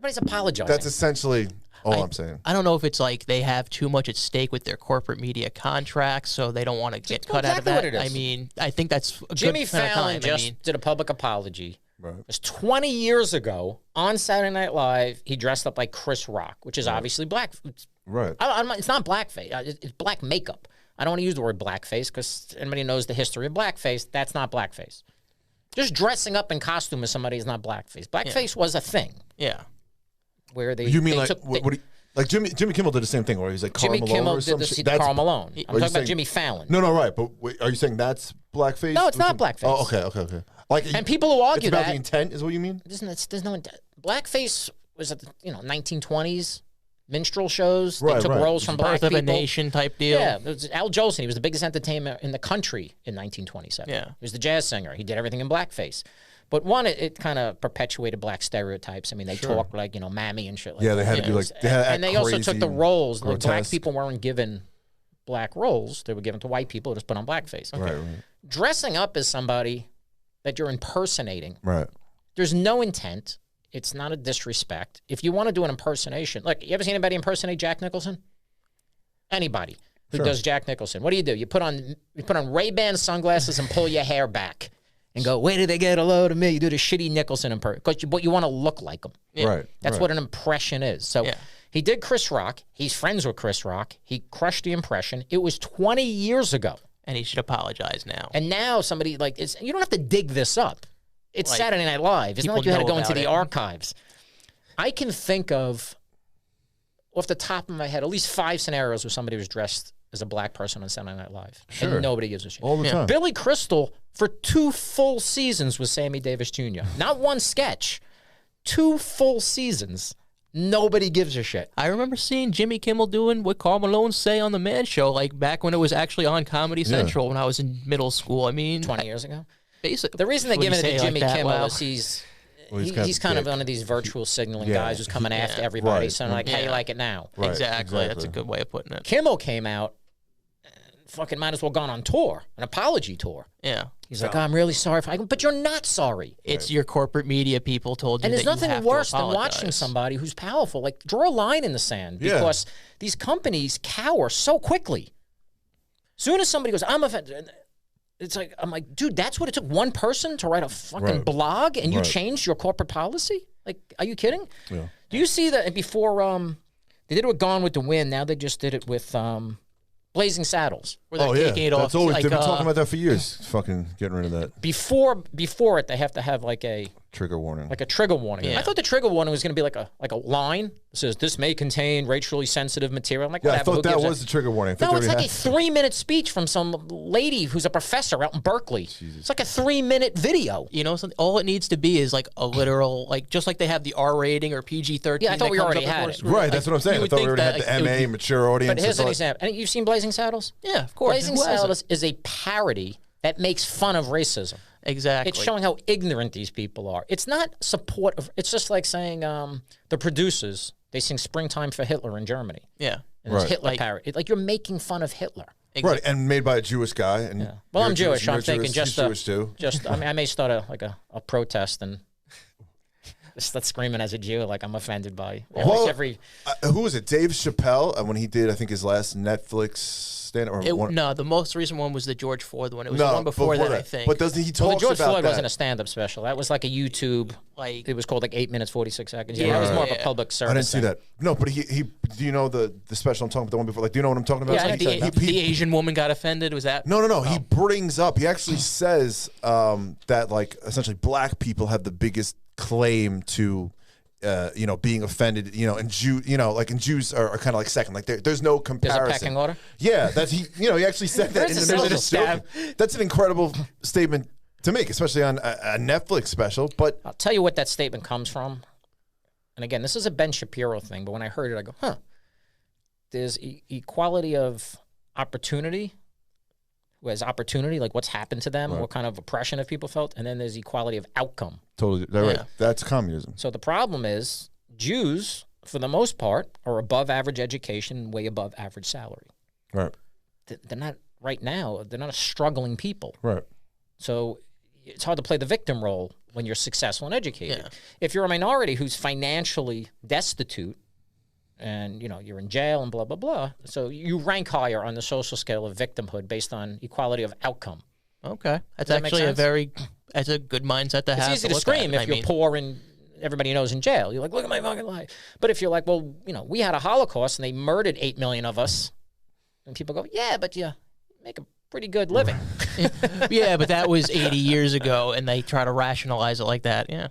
Everybody's apologizing. That's essentially all I'm saying. I don't know if it's like they have too much at stake with their corporate media contracts, so they don't want to get cut out of that. What it is. I mean, I think that's a Jimmy good kind of Fallon time. just did a public apology. Right. It was 20 years ago on Saturday Night Live. He dressed up like Chris Rock, which is obviously black. Right. It's not blackface. It's black makeup. I don't want to use the word blackface because anybody knows the history of blackface. That's not blackface. Just dressing up in costume as somebody is not blackface. Blackface was a thing. Yeah. Where they You mean they like like Jimmy Kimmel did the same thing, where he's like Karl Jimmy Malone Kimmel or did some the shit. Karl Malone. I'm talking about Jimmy Fallon. No, right. But wait, are you saying that's blackface? No, it's not blackface. Oh, okay. Like, And people who argue it's about that the intent is what you mean? there's no intent. Blackface was at the 1920s minstrel shows. They took roles from black Birth people. of a Nation type deal. Yeah, it was Al Jolson. He was the biggest entertainer in the country in 1927. Yeah. He was the jazz singer. He did everything in blackface. But one, it kind of perpetuated black stereotypes. I mean, they talk like, mammy and shit like that. Yeah, they had to be like, and they also took the roles. Like, black grotesque. people weren't given black roles. They were given to white people who just put on blackface. Right. Dressing up as somebody that you're impersonating, Right. there's no intent. It's not a disrespect. If you want to do an impersonation, like, you ever seen anybody impersonate Jack Nicholson? Anybody who does Jack Nicholson. What do? You put on Ray-Ban sunglasses and pull your hair back and go, where did they get a load of me? You do the shitty Nicholson impersonation. But you want to look like him. Yeah. Right. That's what an impression is. So he did Chris Rock. He's friends with Chris Rock. He crushed the impression. It was 20 years ago. And he should apologize now. And now somebody, you don't have to dig this up. It's Like, Saturday Night Live. It's not like you had to know go into about the it. archives. I can think of, off the top of my head, at least 5 scenarios where somebody was dressed as a black person on Saturday Night Live. Sure. And nobody gives a shit. All the time. Billy Crystal, for 2 full seasons, was Sammy Davis Jr. Not one sketch. 2 full seasons. Nobody gives a shit. I remember seeing Jimmy Kimmel doing what Karl Malone say on The Man Show, like back when it was actually on Comedy Central when I was in middle school. I mean, 20 years ago. basically. The reason they're giving it to Jimmy Kimmel is he's kind of one of these virtual signaling guys who's coming after everybody. Right. So like, how you like it now? Right, Exactly. That's a good way of putting it. Kimmel came out, fucking might as well gone on tour, an apology tour. Yeah. He's like, oh, I'm really sorry. But you're not sorry. It's your corporate media people told you And there's that you nothing have to worse than apologize. watching somebody who's powerful. Like, draw a line in the sand Yeah. because these companies cower so quickly. Soon as somebody goes, I'm offended, it's like, I'm like, dude, that's what it took one person to write a fucking blog and you changed your corporate policy? Like, are you kidding? Yeah. Do you see that before they did it with Gone with the Wind, now they just did it with Blazing Saddles. Where they're taking it off. That's always, like, they've been talking about that for years. Fucking getting rid of that. Before it, they have to have like a Trigger warning. trigger warning. Yeah. I thought the trigger warning was going to be like a line that says this may contain racially sensitive material. I'm like, Yeah, whatever. I who thought that gives a- was the trigger warning. No, it's like a 3-minute speech from some lady who's a professor out in Berkeley. It's like a 3-minute video. You know, something, all it needs to be is like a literal, like just like they have the R rating or PG-13. Yeah, I thought that we comes already up had before it. school. Right, that's what I'm saying. you I would thought we think already had that, the like, it MA, would- mature audience. But here's I an thought- example. And you've seen Blazing Saddles? Yeah, of course. Blazing Who hasn't? Saddles is a parody that makes fun of racism. Exactly. It's showing how ignorant these people are. It's not support of. It's just like saying the producers, they sing "Springtime for Hitler" in Germany. Yeah. And it's Right. Hitler Like- parody. Like you're making fun of Hitler. Right, and made by a Jewish guy. And Well, you're I'm Jewish. you're I'm thinking Jewish, just he's Jewish too. I mean, I may start a protest and just start screaming as a Jew, like I'm offended by Well, every. Who was it? Dave Chappelle, when he did, I think his last Netflix stand. Or one, No, the most recent one was the George Floyd one. It was no, the one before that, I think. But doesn't he Well, talks the George about Floyd that? wasn't a stand-up special. That was like a YouTube. like, It was called like 8 minutes 46 seconds. Yeah, Yeah, that was more of yeah. a public service. I didn't see thing. that. No, but he. Do you know the special I'm talking about? The one before? Like, do you know what I'm talking about? Yeah, I know the Asian woman got offended. Was that? No. He brings up. He actually says that like essentially black people have the biggest claim to. Being offended, and Jews are kind of like second. Like there's no comparison. There's a pecking order? Yeah, that's he actually said that in There's the a middle of social the show. That's an incredible statement to make, especially on a Netflix special. But I'll tell you what that statement comes from. And again, this is a Ben Shapiro thing, but when I heard it, I go, huh. There's equality of opportunity. Who has opportunity, like what's happened to them, what kind of oppression have people felt, and then there's equality of outcome. totally, right. That's communism. So the problem is Jews, for the most part, are above average education, way above average salary. Right. They're not right now. They're not a struggling people. Right. So it's hard to play the victim role when you're successful and educated. Yeah. If you're a minority who's financially destitute and, you know, you're in jail and blah, blah, blah, so you rank higher on the social scale of victimhood based on equality of outcome. Okay. That's that make actually sense? that's a good mindset to have. It's easy to look scream at. if you're poor and everybody knows in jail. You're like, look at my fucking life. But if you're like, well, you know, we had a Holocaust and they murdered 8 million of us, and people go, yeah, but you make a pretty good living. Yeah, but that was 80 years ago, and they try to rationalize it like that. Yeah.